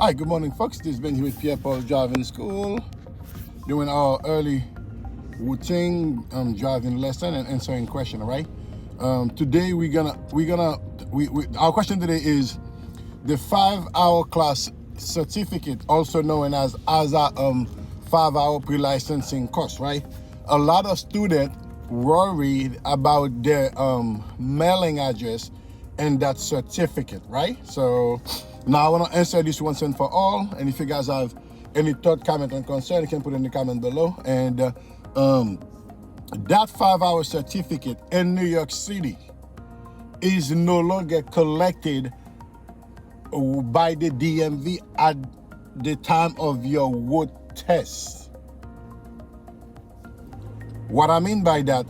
Hi, good morning, folks. This has been here with Pierre driving school, doing our early routine driving lesson and answering question. All right. Today our question today is the 5-hour class certificate, also known as ASA 5-hour pre-licensing course. Right. A lot of students worried about their mailing address and that certificate, right? So now I want to answer this once and for all. And if you guys have any thought, comment, and concern, you can put in the comment below. And that 5-hour certificate in New York City is no longer collected by the DMV at the time of your road test. What I mean by that,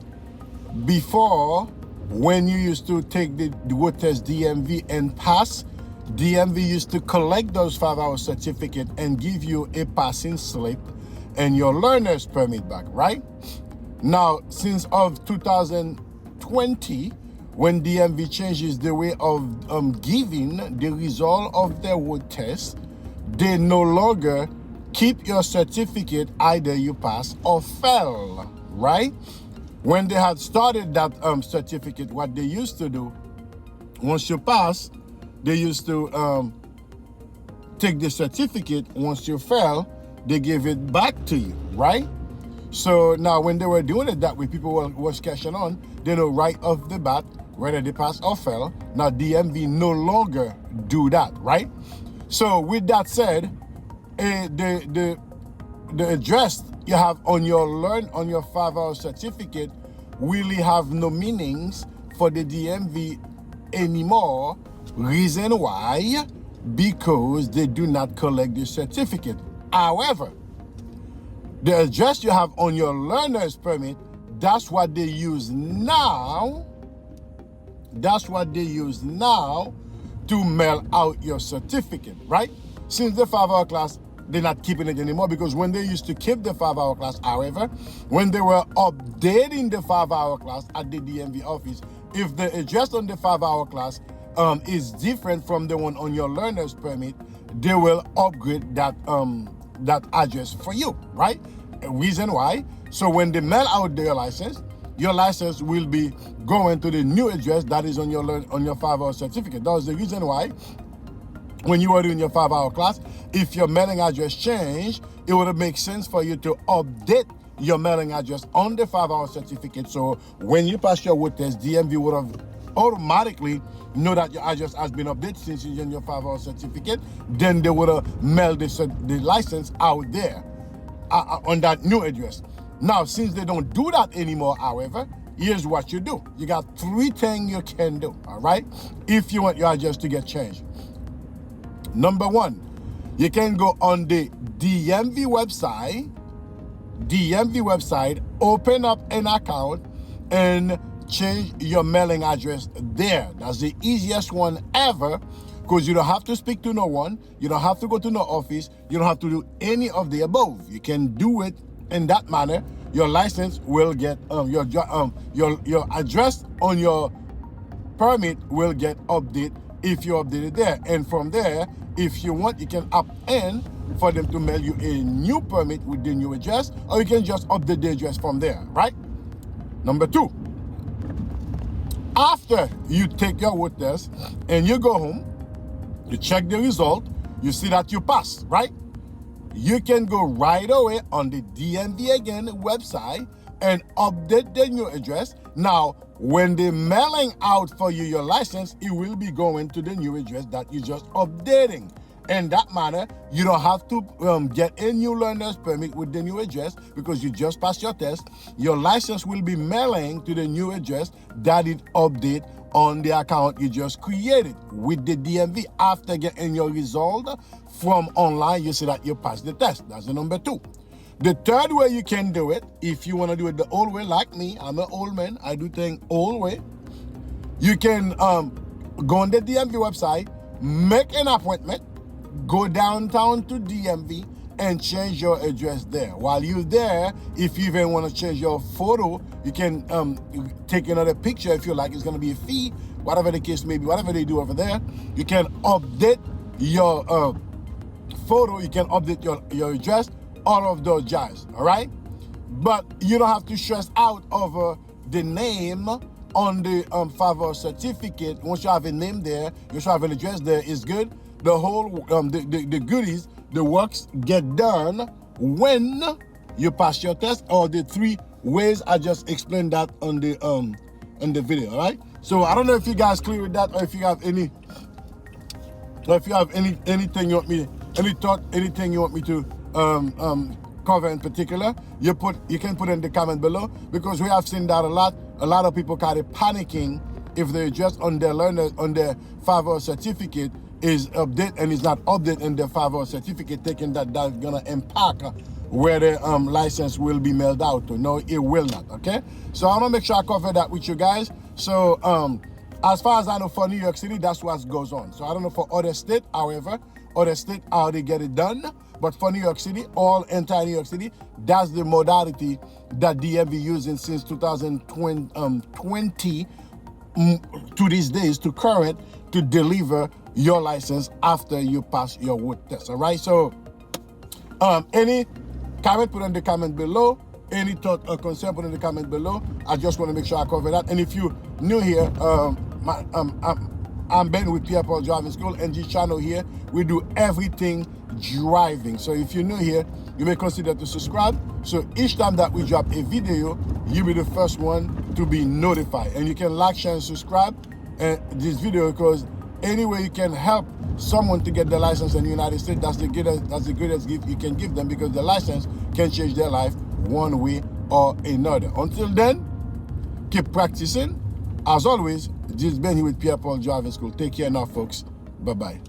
before, when you used to take the road test DMV and pass, DMV used to collect those 5-hour certificate and give you a passing slip and your learner's permit back, right? Now, since of 2020, when DMV changes the way of giving the result of their road test, they no longer keep your certificate, either you pass or fail, right? When they had started that certificate, what they used to do, once you pass, they used to take the certificate. Once you fail, they give it back to you, right? So now when they were doing it that way, people was catching on. They know right off the bat whether they pass or fail. Now DMV no longer do that, right? So with that said, the address you have on your 5-hour certificate really have no meanings for the DMV anymore. Reason why? Because they do not collect the certificate. However, the address you have on your learner's permit, that's what they use now. That's what they use now to mail out your certificate, right? Since the 5-hour class, they're not keeping it anymore, because when they used to keep the 5-hour class, however, when they were updating the 5-hour class at the DMV office, if the address on the 5-hour class is different from the one on your learner's permit, they will upgrade that address for you, right? Reason why? So when they mail out their license, your license will be going to the new address that is on your 5-hour certificate. That was the reason why when you were doing your 5-hour class, if your mailing address changed, it would make sense for you to update your mailing address on the 5-hour certificate. So when you pass your road test, DMV would have automatically know that your address has been updated since you're in your 5-hour certificate. Then they would have mailed the license out there on that new address. Now, since they don't do that anymore, however, here's what you do. You got 3 things you can do, all right, if you want your address to get changed. Number 1, you can go on the DMV website, open up an account and change your mailing address there. That's the easiest one ever, because you don't have to speak to no one. You don't have to go to no office. You don't have to do any of the above. You can do it in that manner. Your license will get your address on your permit will get updated if you update it there. And from there, if you want, you can opt in for them to mail you a new permit with the new address, or you can just update the address from there, right? Number 2, after you take your road test and you go home, you check the result, you see that you passed, right? You can go right away on the DMV again website and update the new address. Now, when they're mailing out for you your license, it will be going to the new address that you're just updating. In that manner, you don't have to get a new learner's permit with the new address, because you just passed your test. Your license will be mailing to the new address that it update on the account you just created with the DMV. After getting your result from online, you see that you passed the test. That's the number 2. The third way you can do it, if you want to do it the old way like me, I'm an old man, I do things old way. You can go on the DMV website, make an appointment, go downtown to DMV and change your address there. While you're there, if you even want to change your photo, you can take another picture if you like. It's going to be a fee, whatever the case may be, whatever they do over there. You can update your photo, you can update your address, all of those jazz, all right? But you don't have to stress out over the name on the 5 certificate. Once you have a name there, you should have an address there, is good. The whole, the goodies, the works get done when you pass your test, or the 3 ways I just explained that on the video, all right? So I don't know if you guys clear with that, or if you have any, anything you want me, any thought, anything you want me to cover in particular, you can put in the comment below, because we have seen that a lot. A lot of people kind of panicking if they're just on their 5 certificate is update and is not update in their 5 certificate, thinking that that's gonna impact where the license will be mailed out to. No, it will not. Okay, so I'm gonna make sure I cover that with you guys. So as far as I know, for New York City, that's what goes on. So I don't know for other state, however, other state how they get it done. But for New York City, entire New York City, that's the modality that DMV using since 2020 to these days, to current, to deliver your license after you pass your road test. All right. So any comment, put in the comment below. Any thought or concern, put in the comment below. I just want to make sure I cover that. And if you new here, I'm Ben with Pierre Driving School, and this channel here, we do everything driving. So if you're new here, you may consider to subscribe, so each time that we drop a video, you'll be the first one to be notified. And you can like, share, and subscribe this video, because any way you can help someone to get their license in the United States, that's the greatest gift you can give them, because the license can change their life one way or another. Until then, keep practicing. As always, this has been here with Pierre Driving School. Take care now, folks. Bye-bye.